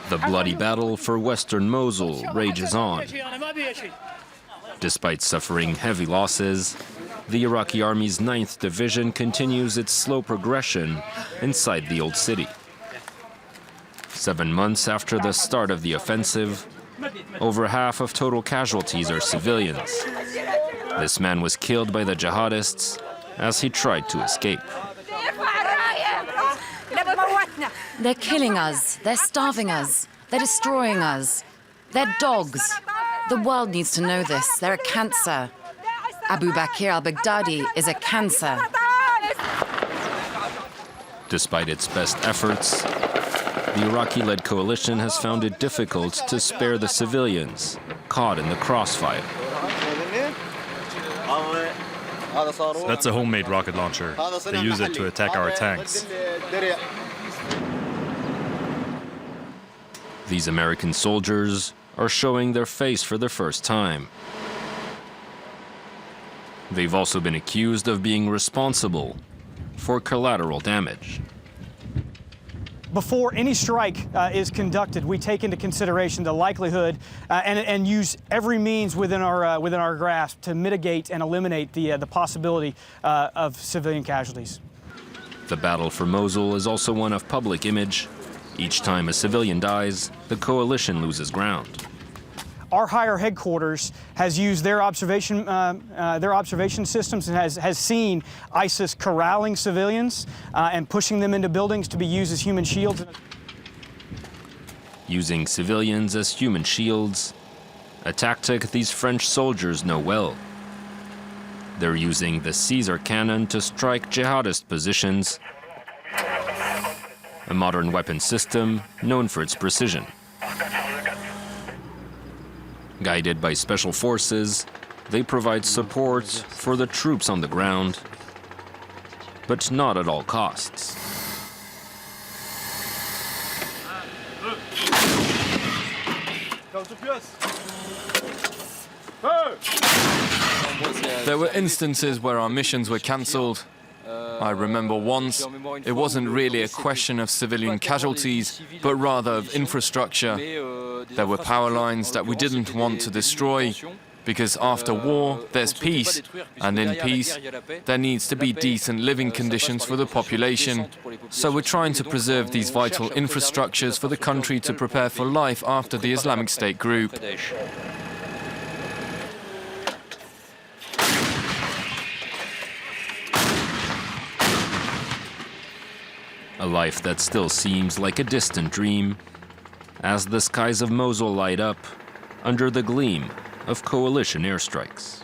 The bloody battle for western Mosul rages on. Despite suffering heavy losses, the Iraqi Army's 9th Division continues its slow progression inside the old city. 7 months after the start of the offensive, over half of total casualties are civilians. This man was killed by the jihadists as he tried to escape. They're killing us, they're starving us, they're destroying us. They're dogs. The world needs to know this. They're a cancer. Abu Bakr al-Baghdadi is a cancer. Despite its best efforts, the Iraqi-led coalition has found it difficult to spare the civilians caught in the crossfire. That's a homemade rocket launcher. They use it to attack our tanks. These American soldiers are showing their face for the first time. They've also been accused of being responsible for collateral damage. Before any strike is conducted, we take into consideration the likelihood and use every means within our grasp to mitigate and eliminate the possibility of civilian casualties. The battle for Mosul is also one of public image. Each time a civilian dies, the coalition loses ground. Our higher headquarters has used their observation systems and has seen ISIS corralling civilians and pushing them into buildings to be used as human shields. Using civilians as human shields, a tactic these French soldiers know well. They're using the Caesar cannon to strike jihadist positions, a modern weapon system known for its precision. Guided by special forces, they provide support for the troops on the ground, but not at all costs. There were instances where our missions were cancelled. I remember once, it wasn't really a question of civilian casualties, but rather of infrastructure. There were power lines that we didn't want to destroy, because after war, there's peace, and in peace, there needs to be decent living conditions for the population. So we're trying to preserve these vital infrastructures for the country to prepare for life after the Islamic State group. A life that still seems like a distant dream, as the skies of Mosul light up under the gleam of coalition airstrikes.